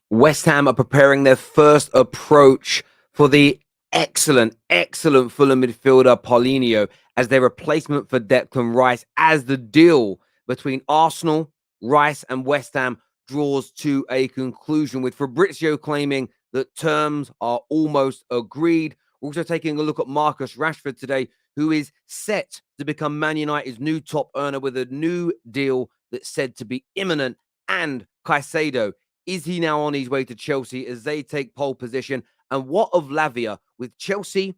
West Ham are preparing their first approach for the excellent Fulham midfielder Paulinho as their replacement for Declan Rice, as the deal between Arsenal, Rice, and West Ham draws to a conclusion, with Fabrizio claiming that terms are almost agreed. We're also taking a look at Marcus Rashford today, who is set to become Man United's new top earner with a new deal that's said to be imminent. And Caicedo, is he now on his way to Chelsea as they take pole position? And what of Lavia, with Chelsea,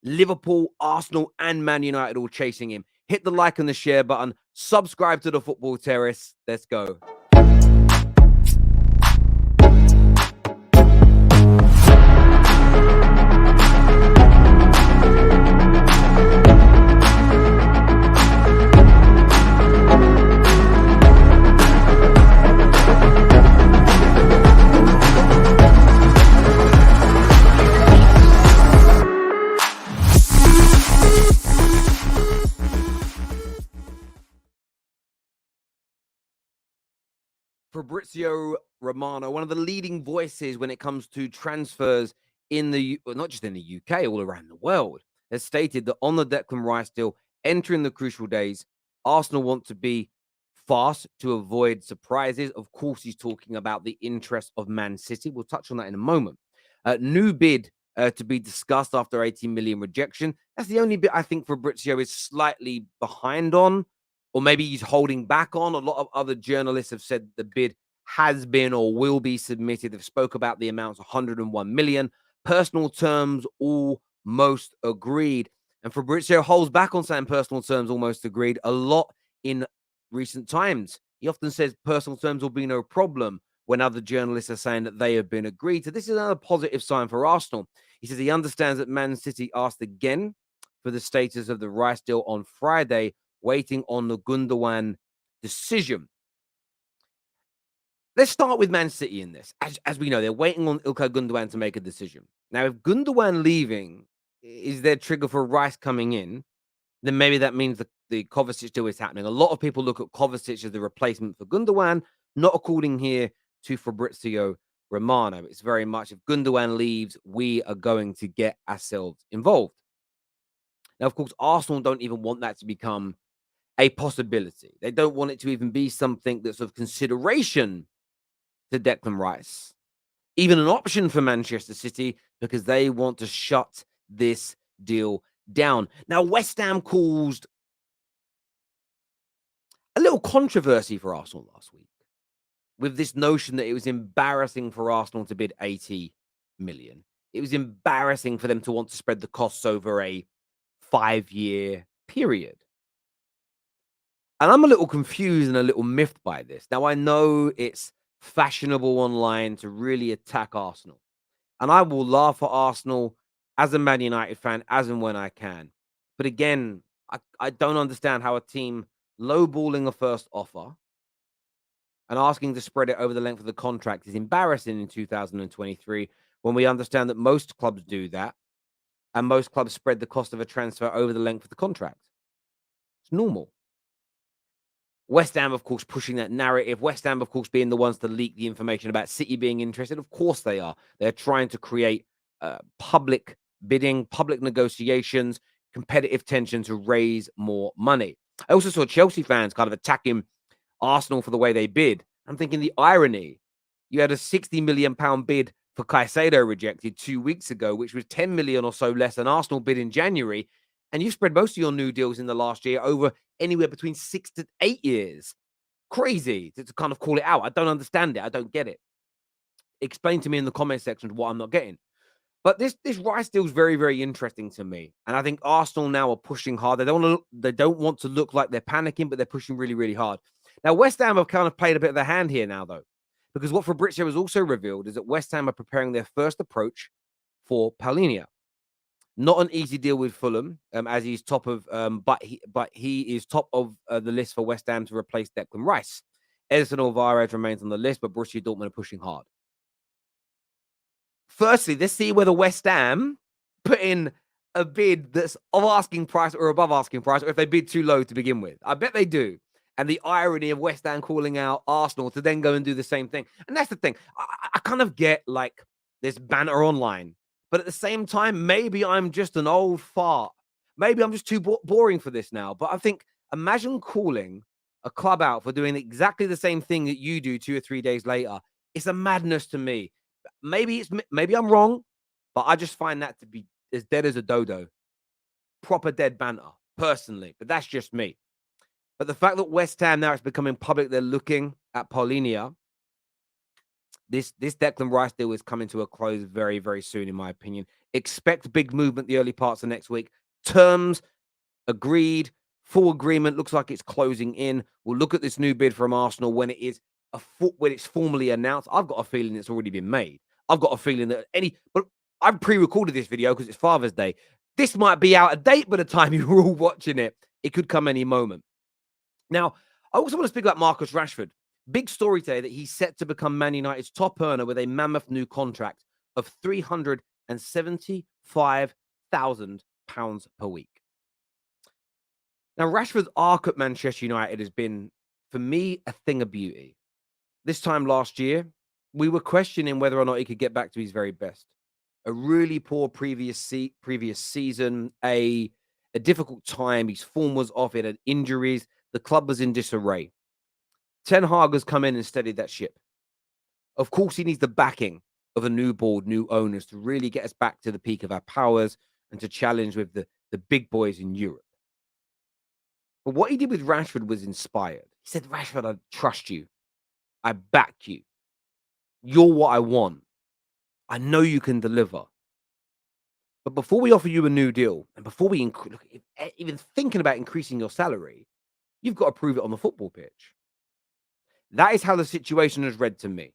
Liverpool, Arsenal, and Man United all chasing him? Hit the like and the share button. Subscribe to the Football Terrace. Let's go. Fabrizio Romano, one of the leading voices when it comes to transfers in not just in the UK, all around the world, has stated that on the Declan Rice deal, entering the crucial days, Arsenal want to be fast to avoid surprises. Of course, he's talking about the interest of Man City. We'll touch on that in a moment. New bid to be discussed after 18 million rejection. That's the only bit I think Fabrizio is slightly behind on, or maybe he's holding back on. A lot of other journalists have said the bid has been or will be submitted. They've spoke about the amounts 101 million. Personal terms almost agreed. And Fabrizio holds back on saying personal terms almost agreed a lot in recent times. He often says personal terms will be no problem when other journalists are saying that they have been agreed. So this is another positive sign for Arsenal. He says he understands that Man City asked again for the status of the Rice deal on Friday, waiting on the Gundogan decision. Let's start with Man City in this. As we know, they're waiting on Ilkay Gundogan to make a decision. Now, if Gundogan leaving is their trigger for Rice coming in, then maybe that means the Kovacic deal is happening. A lot of people look at Kovacic as the replacement for Gundogan, not according here to Fabrizio Romano. It's very much, if Gundogan leaves, we are going to get ourselves involved. Now, of course, Arsenal don't even want that to become a possibility. They don't want it to even be something that's of consideration to Declan Rice, even an option for Manchester City, because they want to shut this deal down. Now, West Ham caused a little controversy for Arsenal last week with this notion that it was embarrassing for Arsenal to bid 80 million. It was embarrassing for them to want to spread the costs over a 5-year period. And I'm a little confused and a little miffed by this. Now, I know it's fashionable online to really attack Arsenal, and I will laugh at Arsenal as a Man United fan as and when I can. But again, I don't understand how a team lowballing a first offer and asking to spread it over the length of the contract is embarrassing in 2023, when we understand that most clubs do that and most clubs spread the cost of a transfer over the length of the contract. It's normal. West Ham, of course, pushing that narrative. West Ham, of course, being the ones to leak the information about City being interested. Of course they are. They're trying to create public bidding, public negotiations, competitive tension to raise more money. I also saw Chelsea fans kind of attacking Arsenal for the way they bid. I'm thinking the irony. You had a £60 million bid for Caicedo rejected 2 weeks ago, which was 10 million or so less than Arsenal bid in January. And you spread most of your new deals in the last year over anywhere between 6 to 8 years. Crazy to kind of call it out. I don't understand it. I don't get it. Explain to me in the comment section what I'm not getting. But this Rice deal is very, very interesting to me. And I think Arsenal now are pushing hard. They don't want to look like they're panicking, but they're pushing really, really hard. Now, West Ham have kind of played a bit of the hand here now, though, because what Fabrizio has also revealed is that West Ham are preparing their first approach for Paulinho. Not an easy deal with Fulham, as he's top of, but he is top of the list for West Ham to replace Declan Rice. Edison Alvarez remains on the list, but Borussia Dortmund are pushing hard. Firstly, let's see whether West Ham put in a bid that's of asking price or above asking price, or if they bid too low to begin with. I bet they do. And the irony of West Ham calling out Arsenal to then go and do the same thing. And that's the thing. I kind of get like this banter online, but at the same time, maybe I'm just an old fart. Maybe I'm just too boring for this now. But I think imagine calling a club out for doing exactly the same thing that you do 2 or 3 days later. It's a madness to me. Maybe I'm wrong, but I just find that to be as dead as a dodo. Proper dead banter, personally. But that's just me. But the fact that West Ham now is becoming public, they're looking at Paulinia. This Declan Rice deal is coming to a close very, very soon, in my opinion. Expect big movement the early parts of next week. Terms agreed, full agreement looks like it's closing in. We'll look at this new bid from Arsenal when when it's formally announced. I've got a feeling it's already been made. I've got a feeling that but I've pre-recorded this video because it's Father's Day. This might be out of date by the time you're all watching it. It could come any moment. Now, I also want to speak about Marcus Rashford. Big story today that he's set to become Man United's top earner with a mammoth new contract of £375,000 per week. Now, Rashford's arc at Manchester United has been, for me, a thing of beauty. This time last year, we were questioning whether or not he could get back to his very best. A really poor previous season, a difficult time. His form was off. He had injuries. The club was in disarray. Ten Hag has come in and steadied that ship. Of course, he needs the backing of a new board, new owners to really get us back to the peak of our powers and to challenge with the big boys in Europe. But what he did with Rashford was inspired. He said, Rashford, I trust you. I back you. You're what I want. I know you can deliver. But before we offer you a new deal, and before we even thinking about increasing your salary, you've got to prove it on the football pitch. That is how the situation is read to me.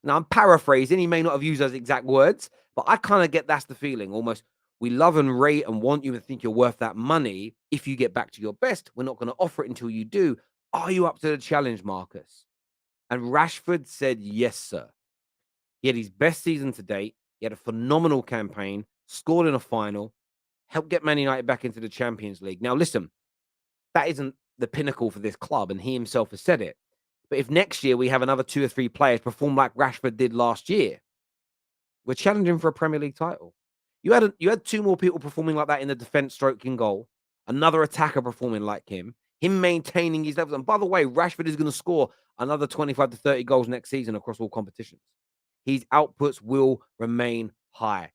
Now, I'm paraphrasing. He may not have used those exact words, but I kind of get that's the feeling. Almost, we love and rate and want you and think you're worth that money. If you get back to your best, we're not going to offer it until you do. Are you up to the challenge, Marcus? And Rashford said, yes, sir. He had his best season to date. He had a phenomenal campaign, scored in a final, helped get Man United back into the Champions League. Now, listen, that isn't the pinnacle for this club, and he himself has said it. But if next year we have another 2 or 3 players perform like Rashford did last year, we're challenging for a Premier League title. You had 2 more people performing like that in the defense, stroking goal, another attacker performing like him maintaining his levels. And by the way, Rashford is going to score another 25 to 30 goals next season across all competitions. His outputs will remain high.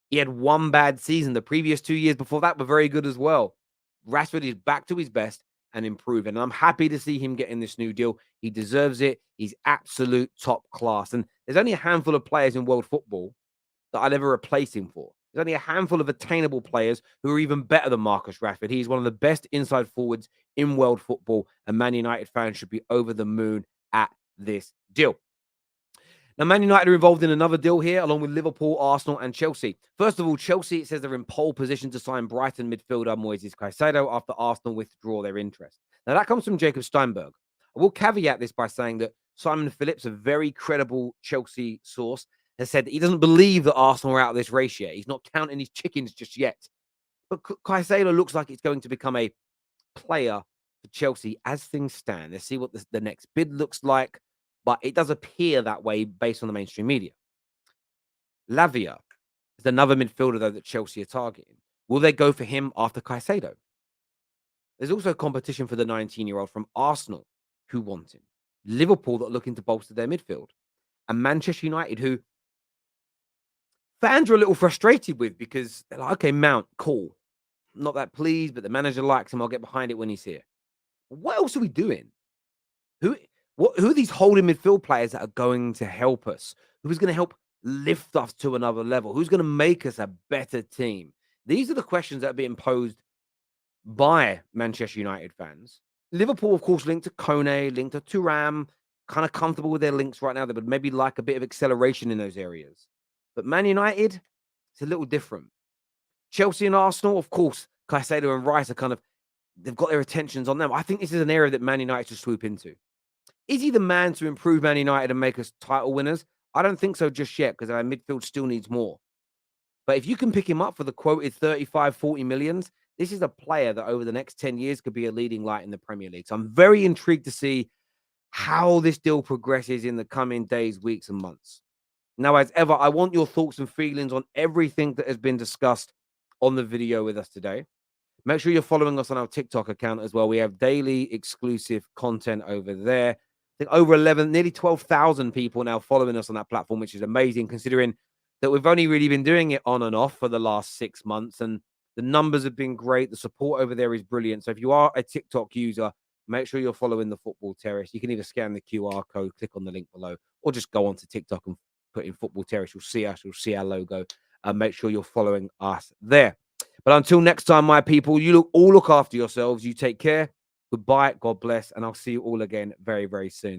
He had 1 bad season. The previous 2 years before that were very good as well. Rashford is back to his best and improving. And I'm happy to see him getting this new deal. He deserves it. He's absolute top class. And there's only a handful of players in world football that I'd ever replace him for. There's only a handful of attainable players who are even better than Marcus Rashford. He's one of the best inside forwards in world football, and Man United fans should be over the moon at this deal. Now, Man United are involved in another deal here, along with Liverpool, Arsenal, and Chelsea. First of all, Chelsea, it says they're in pole position to sign Brighton midfielder Moises Caicedo after Arsenal withdraw their interest. Now, that comes from Jacob Steinberg. I will caveat this by saying that Simon Phillips, a very credible Chelsea source, has said that he doesn't believe that Arsenal are out of this race yet. He's not counting his chickens just yet. But Caicedo looks like it's going to become a player for Chelsea as things stand. Let's see what the next bid looks like. But it does appear that way based on the mainstream media. Lavia is another midfielder, though, that Chelsea are targeting. Will they go for him after Caicedo? There's also competition for the 19-year-old from Arsenal who want him. Liverpool that are looking to bolster their midfield. And Manchester United, who fans are a little frustrated with because they're like, okay, Mount, cool. I'm not that pleased, but the manager likes him. I'll get behind it when he's here. What else are we doing? Who are these holding midfield players that are going to help us? Who's going to help lift us to another level? Who's going to make us a better team? These are the questions that are being posed by Manchester United fans. Liverpool, of course, linked to Kone, linked to Thuram, kind of comfortable with their links right now. They would maybe like a bit of acceleration in those areas. But Man United, it's a little different. Chelsea and Arsenal, of course, Caicedo and Rice are they've got their attentions on them. I think this is an area that Man United should swoop into. Is he the man to improve Man United and make us title winners? I don't think so just yet because our midfield still needs more. But if you can pick him up for the quoted 35, 40 millions, This is a player that over the next 10 years could be a leading light in the Premier League. So I'm very intrigued to see how this deal progresses in the coming days, weeks, and months. Now, as ever, I want your thoughts and feelings on everything that has been discussed on the video with us today. Make sure you're following us on our TikTok account as well. We have daily exclusive content over there. I think over 11, nearly 12,000 people now following us on that platform, which is amazing considering that we've only really been doing it on and off for the last 6 months. And the numbers have been great. The support over there is brilliant. So if you are a TikTok user, make sure you're following the Football Terrace. You can either scan the QR code, click on the link below, or just go onto TikTok and put in Football Terrace. You'll see us, you'll see our logo. And make sure you're following us there. But until next time, my people, you all look after yourselves. You take care. Goodbye. God bless. And I'll see you all again very, very soon.